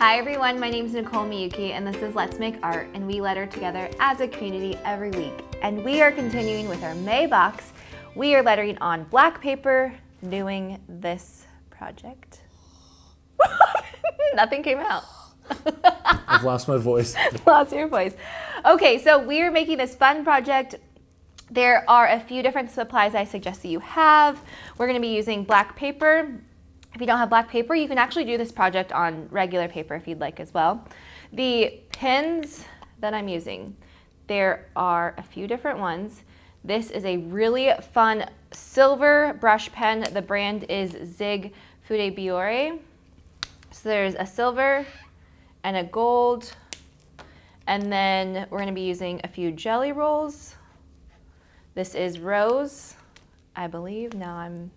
Hi everyone, my name is Nicole Miyuki and this is Let's Make Art, and we letter together as a community every week. And we are continuing with our May box. We are lettering on black paper doing this project. Nothing came out. I've lost my voice. Lost your voice. Okay, so we are making this fun project. There are a few different supplies I suggest that you have. We're going to be using black paper. If you don't have black paper, you can actually do this project on regular paper if you'd like as well. The pens that I'm using, there are a few different ones. This is a really fun silver brush pen. The brand is Zig Fude Biore. So there's a silver and a gold. And then we're going to be using a few jelly rolls. This is rose, I believe. Now I'm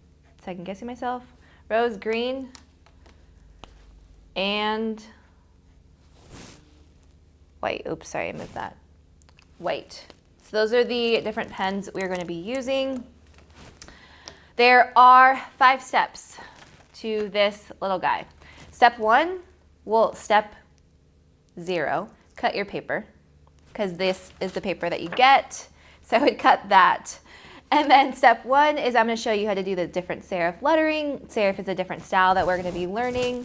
second guessing myself. Rose green and white. Oops, sorry, I moved that. White. So those are the different pens we're going to be using. There are 5 steps to this little guy. Step 1, well, step 0, cut your paper, because this is the paper that you get. So I would cut that. And then step 1 is I'm going to show you how to do the different serif lettering. Serif is a different style that we're going to be learning.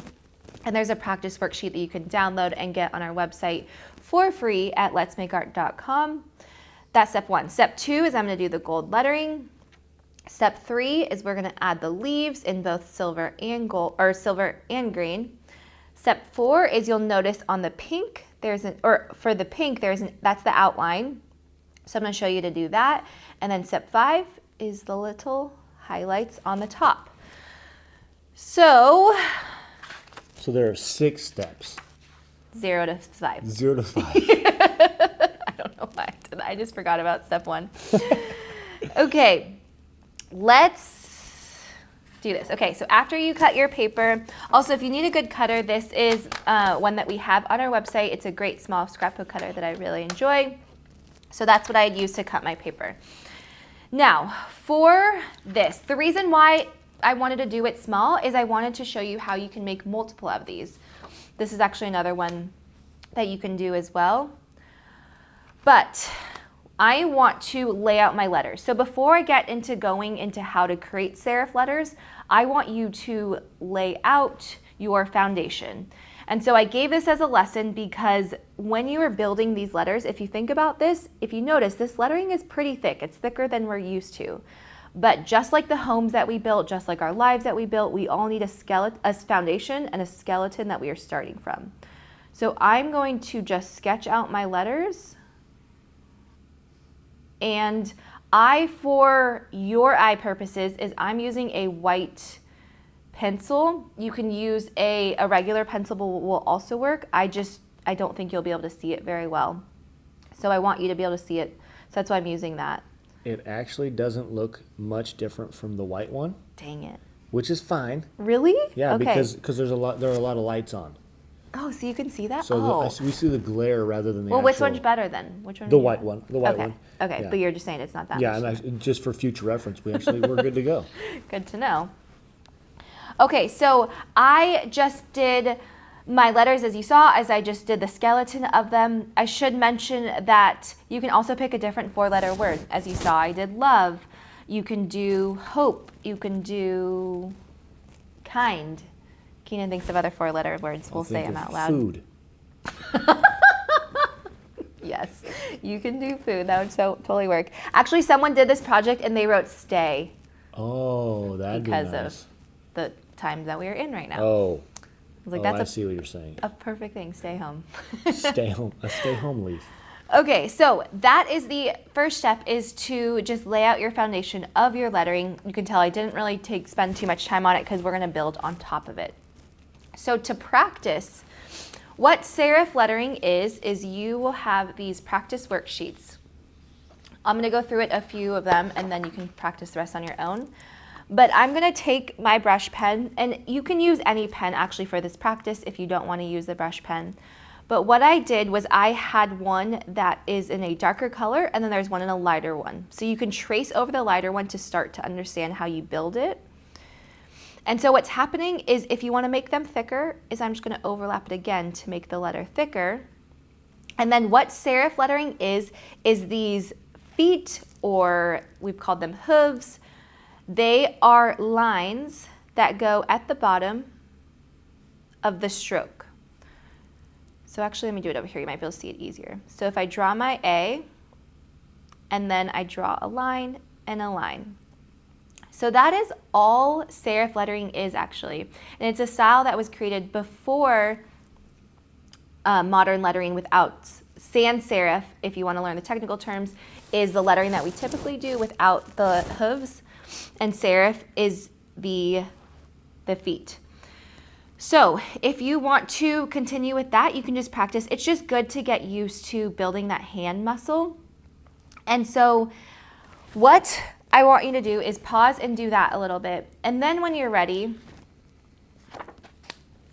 And there's a practice worksheet that you can download and get on our website for free at letsmakeart.com. That's step 1. Step 2 is I'm going to do the gold lettering. Step 3 is we're going to add the leaves in both silver and gold, or silver and green. Step 4 is you'll notice on the pink that's the outline. So I'm going to show you to do that. And then step 5 is the little highlights on the top. So there are 6 steps. 0 to 5. 0 to 5. I don't know why I did that. I just forgot about step 1. Okay, let's do this. Okay, so after you cut your paper, also if you need a good cutter, this is one that we have on our website. It's a great small scrapbook cutter that I really enjoy. So that's what I'd use to cut my paper. Now, for this, the reason why I wanted to do it small is I wanted to show you how you can make multiple of these. This is actually another one that you can do as well. But I want to lay out my letters. So before I get into going into how to create serif letters, I want you to lay out your foundation. And so I gave this as a lesson because when you are building these letters, if you think about this, if you notice, this lettering is pretty thick. It's thicker than we're used to. But just like the homes that we built, just like our lives that we built, we all need a foundation and a skeleton that we are starting from. So I'm going to just sketch out my letters. And for your eye purposes, I'm using a white pencil. You can use a regular pencil will also work. I don't think you'll be able to see it very well. So I want you to be able to see it. So that's why I'm using that. It actually doesn't look much different from the white one. Dang it. Which is fine. Really? Yeah, okay. because there are a lot of lights on. Oh, so you can see that? So we see the glare rather than the Well, which one's better then? Which one? The white one. The white okay. one. Okay, yeah. but you're just saying it's not that yeah, much. Yeah, just for future reference, we're good to go. Good to know. Okay, so I just did my letters as you saw, as I just did the skeleton of them. I should mention that you can also pick a different 4-letter word. As you saw, I did love. You can do hope. You can do kind. Keenan thinks of other 4-letter words. We'll say them out loud. Food. Yes, you can do food. That would totally work. Actually, someone did this project and they wrote stay. Oh, that'd be nice. Because of the times that we are in right now. Oh. I was like, I see what you're saying. A perfect thing. Stay home. Stay home. A stay home leaf. Okay, so that is the first step, is to just lay out your foundation of your lettering. You can tell I didn't really spend too much time on it because we're going to build on top of it. So to practice, what serif lettering is you will have these practice worksheets. I'm going to go through it, a few of them, and then you can practice the rest on your own. But I'm going to take my brush pen, and you can use any pen actually for this practice if you don't want to use the brush pen. But what I did was I had one that is in a darker color, and then there's one in a lighter one. So you can trace over the lighter one to start to understand how you build it. And so what's happening is if you want to make them thicker, is I'm just going to overlap it again to make the letter thicker. And then what serif lettering is these feet, or we've called them hooves. They are lines that go at the bottom of the stroke. So actually, let me do it over here. You might be able to see it easier. So if I draw my A, and then I draw a line and a line. So that is all serif lettering is actually. And it's a style that was created before modern lettering without sans serif, if you want to learn the technical terms, is the lettering that we typically do without the hooves, and serif is the feet. So if you want to continue with that, you can just practice. It's just good to get used to building that hand muscle. And so what I want you to do is pause and do that a little bit. And then when you're ready,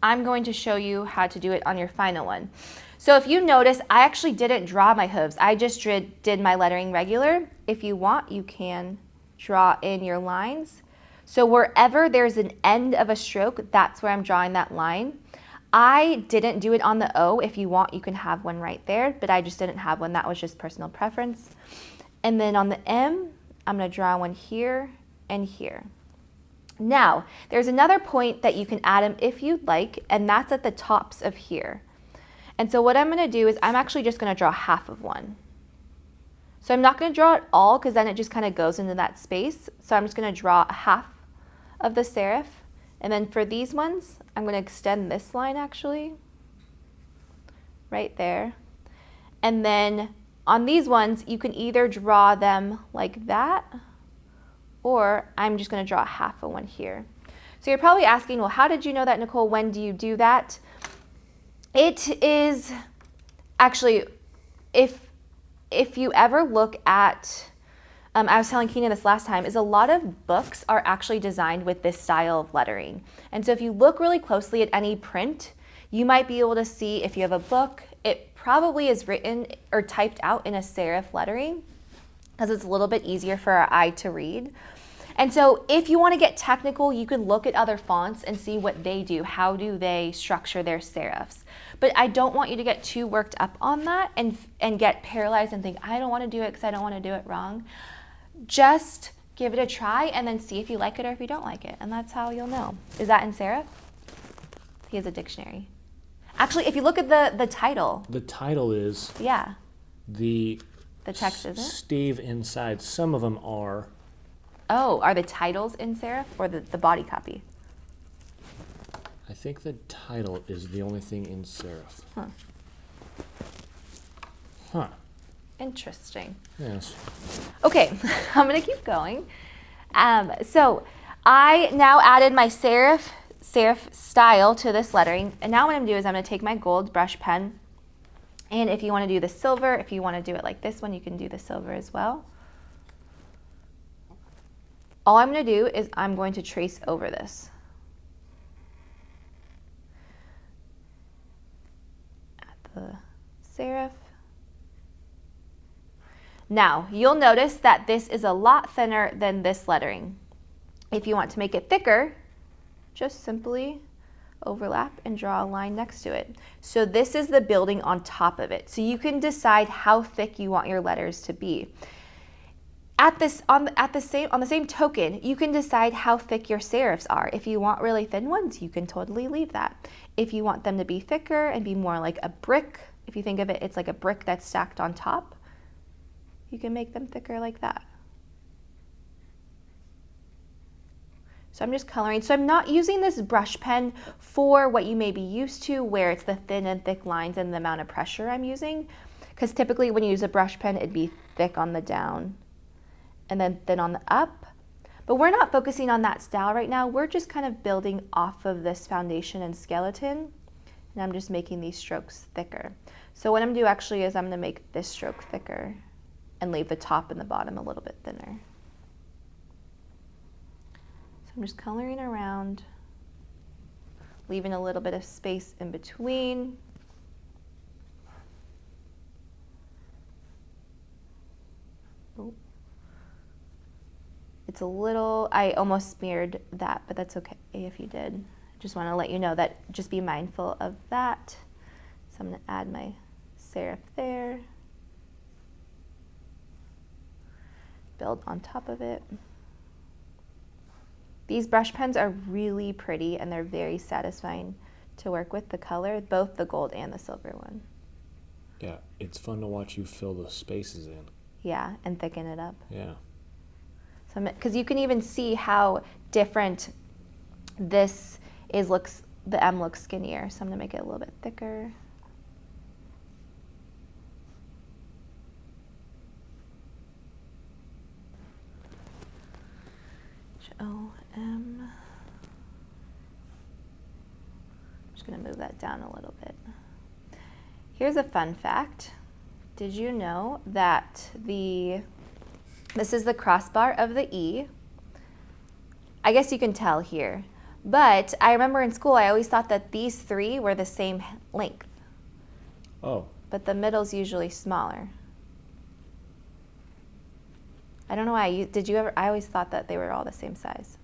I'm going to show you how to do it on your final one. So if you notice, I actually didn't draw my hooves. I just did my lettering regular. If you want, you can draw in your lines. So wherever there's an end of a stroke, that's where I'm drawing that line. I didn't do it on the O. If you want, you can have one right there, but I just didn't have one. That was just personal preference. And then on the M, I'm going to draw one here and here. Now, there's another point that you can add them if you'd like, and that's at the tops of here. And so what I'm going to do is I'm actually just going to draw half of one. So I'm not going to draw it all because then it just kind of goes into that space. So I'm just going to draw half of the serif. And then for these ones, I'm going to extend this line actually, right there. And then on these ones, you can either draw them like that, or I'm just going to draw half of one here. So you're probably asking, well, how did you know that, Nicole? When do you do that? It is actually, if you ever look at, I was telling Keena this last time, is a lot of books are actually designed with this style of lettering. And so if you look really closely at any print, you might be able to see if you have a book, it probably is written or typed out in a serif lettering because it's a little bit easier for our eye to read. And so if you want to get technical, you can look at other fonts and see what they do. How do they structure their serifs? But I don't want you to get too worked up on that and get paralyzed and think, I don't want to do it because I don't want to do it wrong. Just give it a try and then see if you like it or if you don't like it. And that's how you'll know. Is that in serif? He has a dictionary. Actually, if you look at the title. The title is. Yeah. The text isn't? stave inside. Some of them are. Oh, are the titles in serif or the body copy? I think the title is the only thing in serif. Huh. Huh. Interesting. Yes. Okay, I'm going to keep going. So I now added my serif style to this lettering. And now what I'm going to do is I'm going to take my gold brush pen. And if you want to do the silver, if you want to do it like this one, you can do the silver as well. All I'm going to do is I'm going to trace over this. Add the serif. Now, you'll notice that this is a lot thinner than this lettering. If you want to make it thicker, just simply overlap and draw a line next to it. So this is the building on top of it. So you can decide how thick you want your letters to be. On the same token, you can decide how thick your serifs are. If you want really thin ones, you can totally leave that. If you want them to be thicker and be more like a brick, if you think of it, it's like a brick that's stacked on top, you can make them thicker like that. So I'm just coloring. So I'm not using this brush pen for what you may be used to, where it's the thin and thick lines and the amount of pressure I'm using. Because typically when you use a brush pen, it'd be thick on the down and then thin on the up. But we're not focusing on that style right now. We're just kind of building off of this foundation and skeleton. And I'm just making these strokes thicker. So what I'm gonna do actually is I'm gonna make this stroke thicker and leave the top and the bottom a little bit thinner. So I'm just coloring around, leaving a little bit of space in between. it's a little, I almost smeared that, but that's okay if you did. Just want to let you know that, just be mindful of that. So I'm going to add my serif there. Build on top of it. These brush pens are really pretty and they're very satisfying to work with, the color, both the gold and the silver one. Yeah, it's fun to watch you fill the spaces in. Yeah, and thicken it up. Yeah. So, because you can even see how different this is, the M looks skinnier. So I'm gonna make it a little bit thicker. O-M. Just gonna move that down a little bit. Here's a fun fact. Did you know that this is the crossbar of the E? I guess you can tell here. But I remember in school, I always thought that these three were the same length. Oh. But the middle's usually smaller. I don't know why. Did you ever? I always thought that they were all the same size.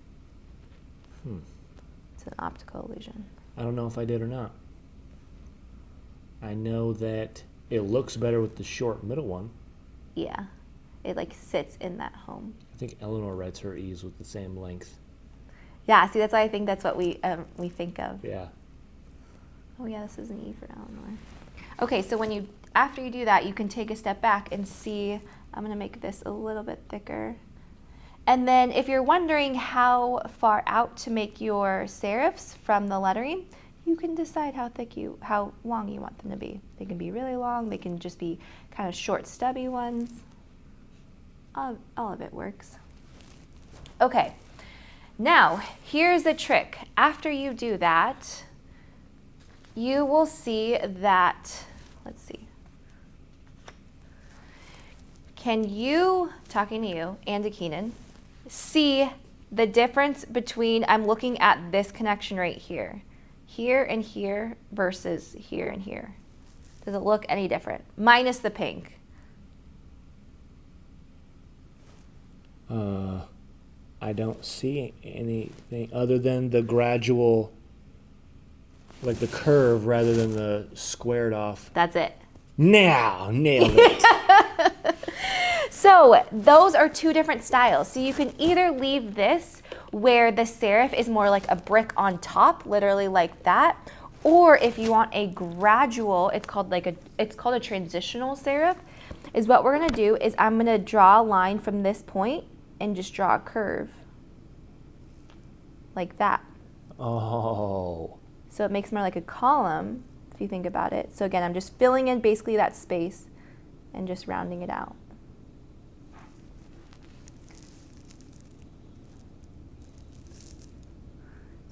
It's an optical illusion. I don't know if I did or not. I know that it looks better with the short middle one. Yeah. It like sits in that home. I think Eleanor writes her E's with the same length. Yeah, see, that's why I think that's what we think of. Yeah. Oh yeah, this is an E for Eleanor. Okay, so after you do that, you can take a step back and see. I'm gonna make this a little bit thicker. And then if you're wondering how far out to make your serifs from the lettering, you can decide how long you want them to be. They can be really long, they can just be kind of short, stubby ones. All of it works. Okay, now here's the trick. After you do that, you will see that, let's see. Can you, talking to you and to Keenan, see the difference between, I'm looking at this connection right here, here and here versus here and here? Does it look any different? Minus the pink. I don't see anything other than the gradual, like the curve rather than the squared off. That's it. Now, nailed it. So those are two different styles. So you can either leave this where the serif is more like a brick on top, literally like that, or if you want a gradual, it's called a transitional serif, is what we're gonna do is I'm gonna draw a line from this point and just draw a curve like that. Oh. So it makes more like a column if you think about it. So again, I'm just filling in basically that space and just rounding it out.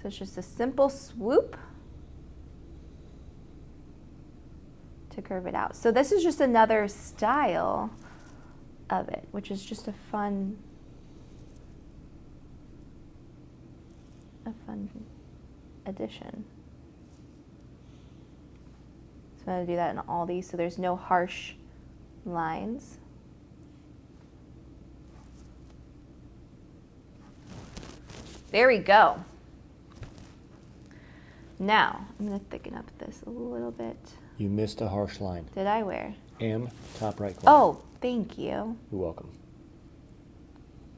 So it's just a simple swoop to curve it out. So this is just another style of it, which is just a fun addition. So I'm going to do that in all these so there's no harsh lines. There we go. Now, I'm going to thicken up this a little bit. You missed a harsh line. Did I where? M, top right corner. Oh, thank you. You're welcome.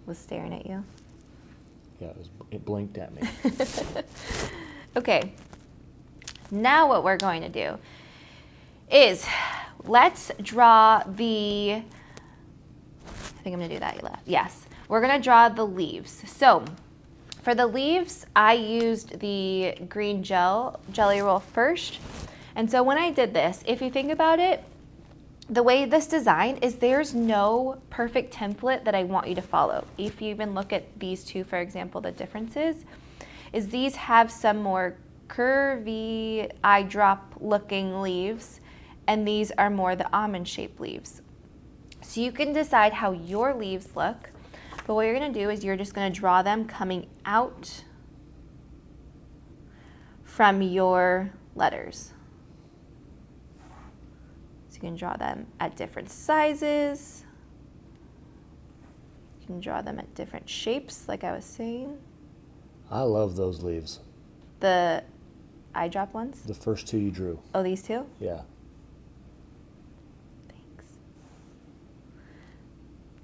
Was staring at you. Yeah, it blinked at me. Okay. Now what we're going to do is let's draw the, I think I'm going to do that. Yes. We're going to draw the leaves. So for the leaves, I used the green jelly roll first. And so when I did this, if you think about it, the way this design is there's no perfect template that I want you to follow. If you even look at these two, for example, the differences is these have some more curvy eyedrop looking leaves, and these are more the almond shaped leaves. So you can decide how your leaves look, but what you're gonna do is you're just gonna draw them coming out from your letters. So you can draw them at different sizes. can draw them at different shapes, like I was saying. I love those leaves. The eyedrop ones? The first two you drew. Oh, these two? Yeah. Thanks.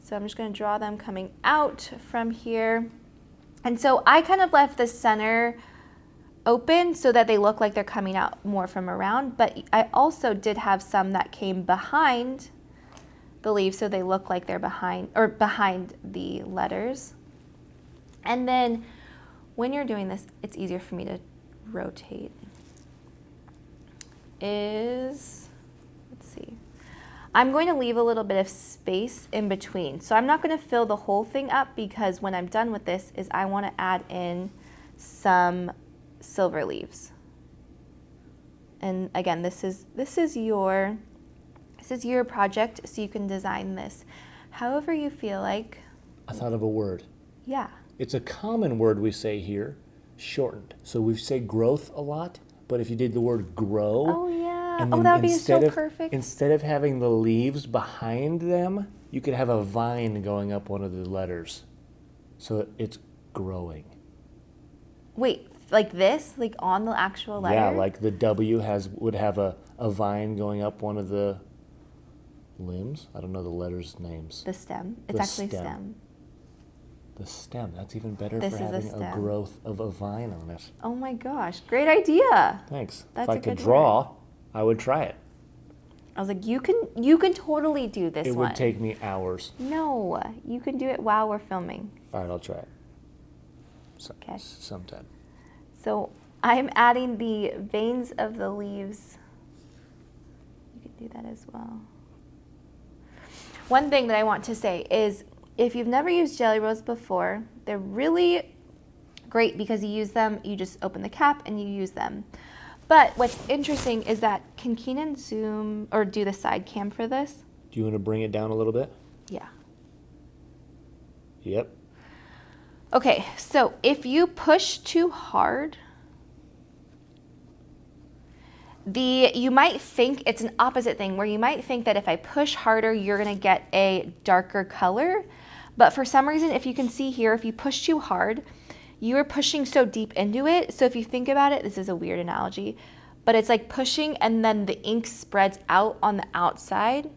So I'm just going to draw them coming out from here. And so I kind of left the center open so that they look like they're coming out more from around, but I also did have some that came behind the leaves so they look like they're behind the letters. And then when you're doing this, it's easier for me to rotate. Let's see. I'm going to leave a little bit of space in between. So I'm not going to fill the whole thing up because when I'm done with this is I want to add in some silver leaves. And again, this is your project, so you can design this however you feel like. I thought of a word. Yeah. It's a common word we say here, shortened. So we say growth a lot, but if you did the word grow. Oh yeah. And Oh, that would be so perfect. Instead of having the leaves behind them, you could have a vine going up one of the letters. So it's growing. Wait, like this? Like on the actual letter? Yeah, like the W would have a vine going up one of the limbs. I don't know the letters' names. The stem. It's actually stem. The stem. That's even better This for is a having a stem. growth of a vine on it. Oh my gosh, great idea. Thanks. That's if I a could good draw, I would try it. I was like, you can totally do this It one. would take me hours. No, you can do it while we're filming. All right, I'll try it. Okay. Sometime. So I'm adding the veins of the leaves. You can do that as well. One thing that I want to say is if you've never used jelly rolls before, they're really great because you use them, you just open the cap and you use them. But what's interesting is that, can Keenan zoom or do the side cam for this? Do you want to bring it down a little bit? Yeah. Yep. Okay, so if you push too hard, you might think it's an opposite thing where you might think that if I push harder, you're gonna get a darker color. But for some reason, if you can see here, if you push too hard, you are pushing so deep into it. So if you think about it, this is a weird analogy, but it's like pushing and then the ink spreads out on the outside.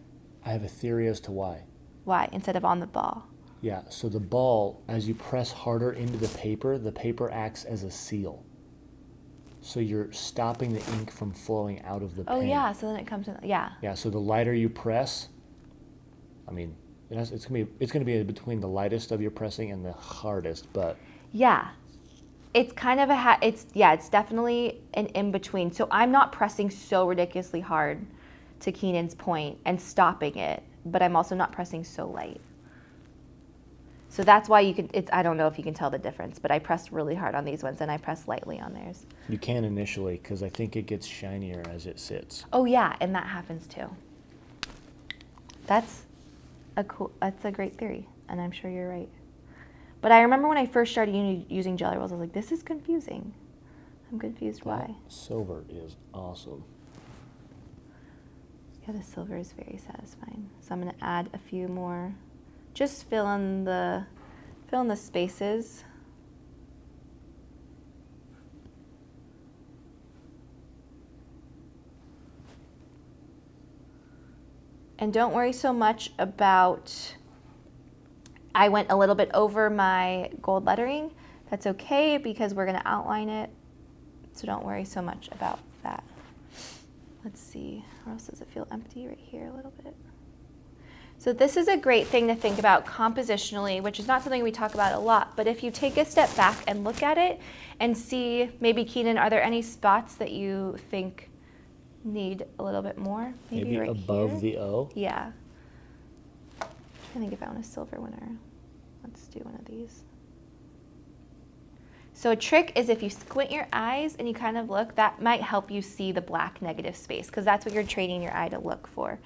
I have a theory as to why. Why? Instead of on the ball. Yeah, so the ball, as you press harder into the paper acts as a seal. So you're stopping the ink from flowing out of the pen. Oh yeah, so then it comes in, yeah. Yeah, so the lighter you press, I mean, it's gonna be between the lightest of your pressing and the hardest, but. Yeah, it's kind of it's definitely an in-between. So I'm not pressing so ridiculously hard to Keenan's point and stopping it, but I'm also not pressing so light. So that's why I don't know if you can tell the difference, but I pressed really hard on these ones and I pressed lightly on theirs. You can initially, because I think it gets shinier as it sits. Oh yeah, and that happens too. That's a great theory, and I'm sure you're right. But I remember when I first started using jelly rolls, I was like, this is confusing. I'm confused why. Silver is awesome. Yeah, the silver is very satisfying. So I'm gonna add a few more. Just fill in the spaces. And don't worry so much about, I went a little bit over my gold lettering. That's okay because we're gonna outline it. So don't worry so much about that. Let's see, or else does it feel empty right here a little bit? So this is a great thing to think about compositionally, which is not something we talk about a lot, but if you take a step back and look at it and see, maybe Keenan, are there any spots that you think need a little bit more? Maybe right above here? The O? Yeah. I think if I want a silver winner, let's do one of these. So a trick is if you squint your eyes and you kind of look, that might help you see the black negative space because that's what you're training your eye to look for.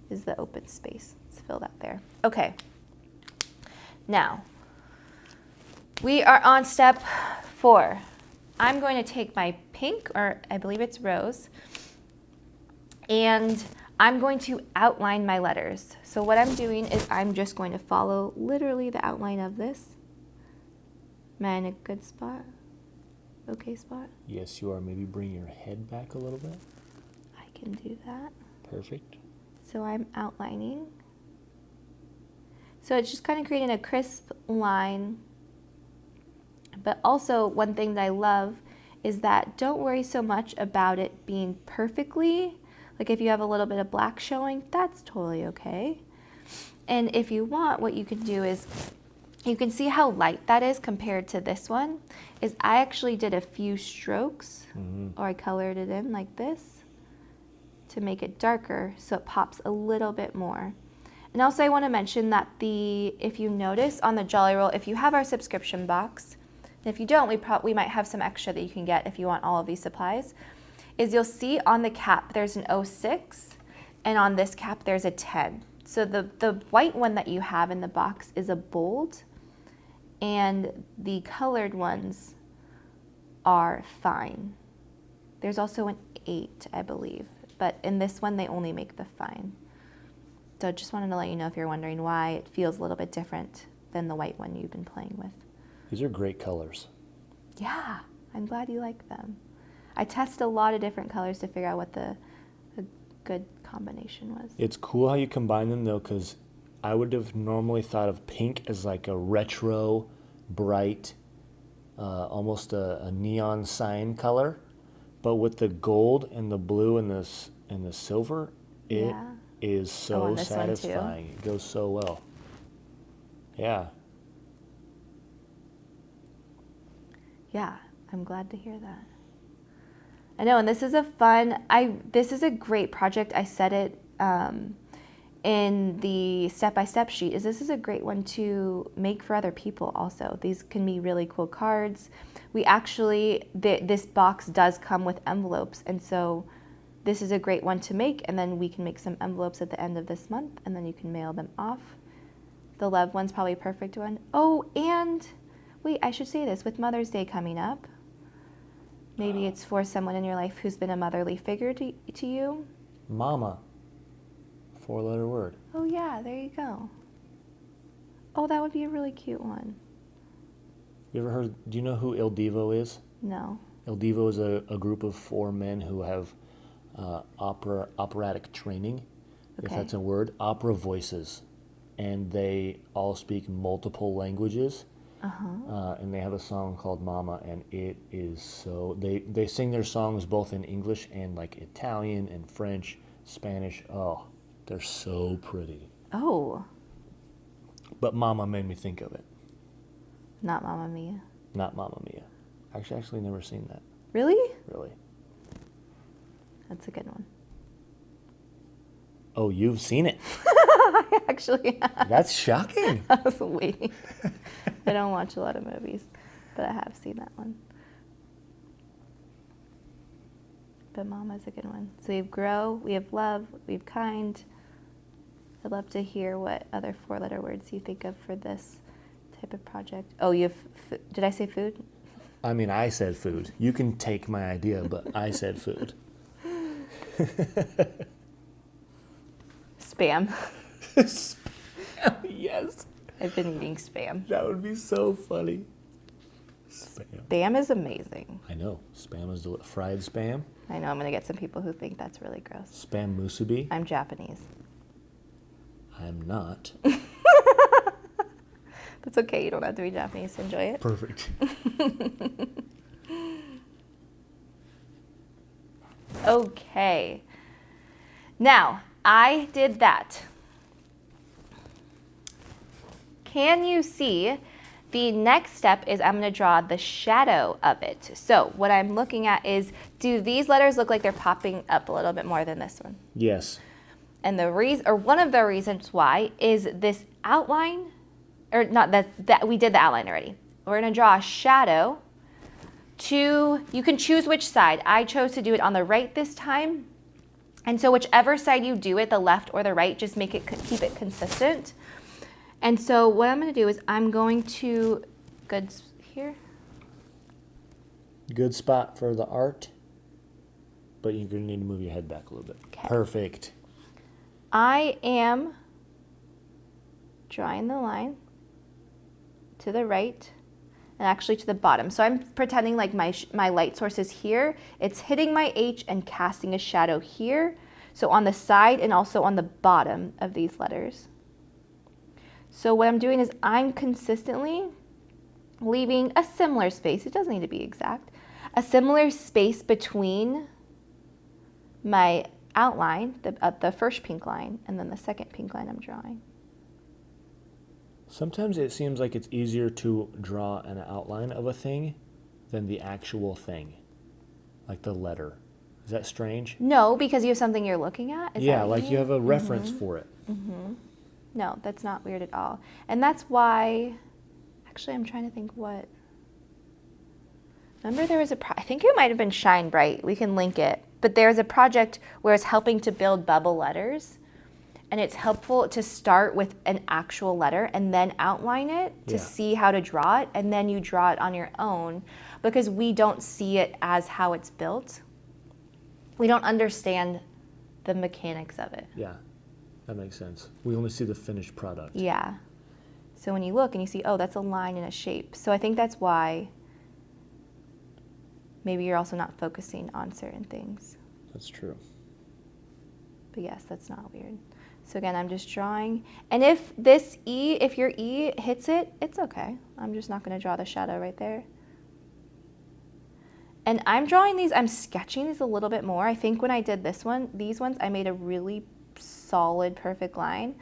Is the open space. Let's fill that there. Okay. Now, we are on step 4. I'm going to take my pink, or I believe it's rose, and I'm going to outline my letters. So what I'm doing is I'm just going to follow literally the outline of this. Am I in a good spot? Okay spot? Yes, you are. Maybe bring your head back a little bit. I can do that. Perfect. So I'm outlining. So it's just kind of creating a crisp line. But also one thing that I love is that don't worry so much about it being perfectly. Like if you have a little bit of black showing, that's totally okay. And if you want, what you can do is, you can see how light that is compared to this one, is I actually did a few strokes, or I colored it in like this to make it darker so it pops a little bit more. And also I want to mention that if you notice on the Jolly Roll, if you have our subscription box, and if you don't, we might have some extra that you can get if you want all of these supplies, is you'll see on the cap there's an 06, and on this cap there's a 10. So the white one that you have in the box is a bold, and the colored ones are fine. There's also an 8, I believe, but in this one they only make the fine. So just wanted to let you know if you're wondering why it feels a little bit different than the white one you've been playing with. These are great colors. Yeah, I'm glad you like them. I tested a lot of different colors to figure out what a good combination was. It's cool how you combine them though, because I would have normally thought of pink as like a retro, bright, almost a neon sign color. But with the gold and the blue and the silver, it is so satisfying. It goes so well. Yeah. Yeah, I'm glad to hear that. I know, and this is this is a great project. I said it in the step-by-step sheet, this is a great one to make for other people also. These can be really cool cards. We actually, this box does come with envelopes, and so this is a great one to make, and then we can make some envelopes at the end of this month, and then you can mail them off. The love one's probably a perfect one. Oh, and wait, I should say this, with Mother's Day coming up, maybe it's for someone in your life who's been a motherly figure to you. Mama. 4-letter word. Oh yeah, there you go. Oh, that would be a really cute one. You ever heard, do you know who Il Divo is? No. Il Divo is a group of 4 men who have operatic training, if that's a word, opera voices. And they all speak multiple languages. And they have a song called Mama, and it is so, they sing their songs both in English and like Italian and French, Spanish. Oh, they're so pretty. Oh. But Mama made me think of it. Not Mamma Mia. Not Mamma Mia. Actually never seen that. Really? Really. That's a good one. Oh, you've seen it? I actually have. That's shocking. I was waiting. I don't watch a lot of movies, but I have seen that one. But Mama's a good one. So we have grow, we have love, we have kind. I'd love to hear what other 4-letter words you think of for this type of project. Oh, you have, did I say food? I mean, I said food. You can take my idea, but I said food. Spam. Spam, yes. I've been eating spam. That would be so funny. Spam. Spam is amazing. I know. Spam is fried spam. I know, I'm going to get some people who think that's really gross. Spam musubi. I'm Japanese. I'm not. That's okay, you don't have to be Japanese to enjoy it. Perfect. Okay. Now, I did that. Can you see the next step is I'm going to draw the shadow of it. So what I'm looking at is, do these letters look like they're popping up a little bit more than this one? Yes. And the reason, or one of the reasons why, is this outline, or not that we did the outline already. We're going to draw a shadow to, you can choose which side. I chose to do it on the right this time. And so whichever side you do it, the left or the right, just keep it consistent. And so what I'm going to do is I'm going to, good here. Good spot for the art, but you're going to need to move your head back a little bit. Okay. Perfect. I am drawing the line to the right and actually to the bottom. So I'm pretending like my light source is here. It's hitting my H and casting a shadow here. So on the side and also on the bottom of these letters. So what I'm doing is I'm consistently leaving a similar space. It doesn't need to be exact. A similar space between my outline, the first pink line, and then the second pink line I'm drawing. Sometimes it seems like it's easier to draw an outline of a thing than the actual thing, like the letter. Is that strange? No, because you have something you're looking at? Yeah, like you have a reference for it. No, that's not weird at all. And that's why, actually I'm trying to think what. Remember there was I think it might have been Shine Bright. We can link it. But there's a project where it's helping to build bubble letters. And it's helpful to start with an actual letter and then outline it to see how to draw it. And then you draw it on your own because we don't see it as how it's built. We don't understand the mechanics of it. Yeah, that makes sense. We only see the finished product. Yeah. So when you look and you see, oh, that's a line and a shape. So I think that's why maybe you're also not focusing on certain things. That's true. But yes, that's not weird. So again, I'm just drawing. And if this E, if your E hits it, it's okay. I'm just not going to draw the shadow right there. And I'm drawing these, I'm sketching these a little bit more. I think when I did these ones, I made a really solid, perfect line.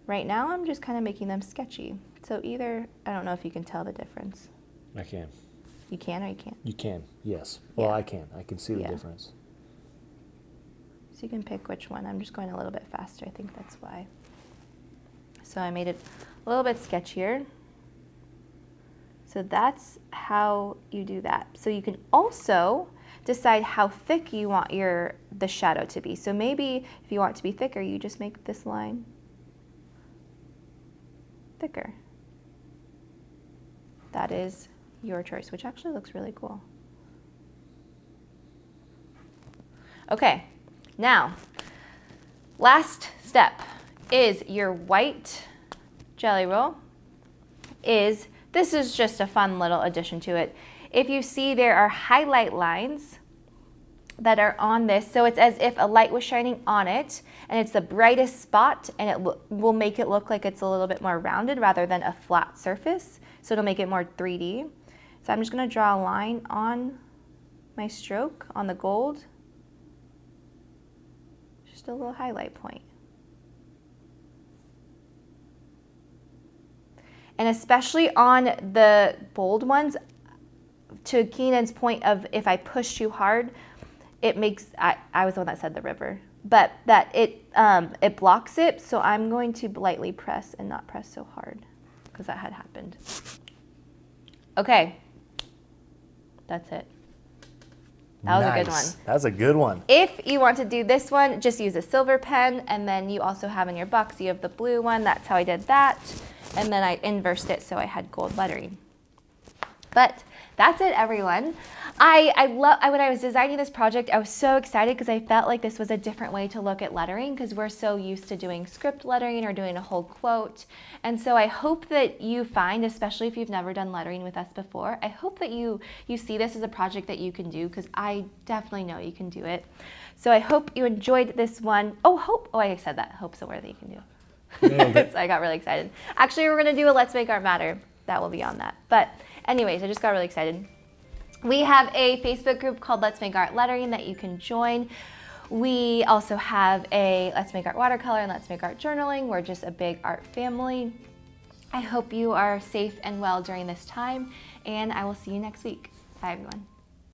Right now, I'm just kind of making them sketchy. So either, I don't know if you can tell the difference. I can. You can or you can't? You can, yes. Well, I can. I can see the difference. So you can pick which one. I'm just going a little bit faster. I think that's why. So I made it a little bit sketchier. So that's how you do that. So you can also decide how thick you want the shadow to be. So maybe if you want it to be thicker, you just make this line thicker. That is your choice, which actually looks really cool. Okay. Now, last step is your white jelly roll. This is just a fun little addition to it. If you see there are highlight lines that are on this, so it's as if a light was shining on it and it's the brightest spot and it will make it look like it's a little bit more rounded rather than a flat surface. So it'll make it more 3D. So I'm just gonna draw a line on my stroke on the gold. Just a little highlight point. And especially on the bold ones, to Keenan's point of if I push too hard, it makes, I was the one that said the river, but that it blocks it. So I'm going to lightly press and not press so hard because that had happened. Okay, that's it. That was a good one. That's a good one. If you want to do this one, just use a silver pen, and then you also have in your box, you have the blue one. That's how I did that. And then I inversed it so I had gold lettering. But that's it, everyone. When I was designing this project, I was so excited because I felt like this was a different way to look at lettering because we're so used to doing script lettering or doing a whole quote. And so I hope that you find, especially if you've never done lettering with us before, I hope that you see this as a project that you can do because I definitely know you can do it. So I hope you enjoyed this one. Oh, I said that. Hope's a word that you can do. So I got really excited. Actually, we're going to do a Let's Make Art Matter. That will be on that. But anyways, I just got really excited. We have a Facebook group called Let's Make Art Lettering that you can join. We also have a Let's Make Art Watercolor and Let's Make Art Journaling. We're just a big art family. I hope you are safe and well during this time, and I will see you next week. Bye, everyone.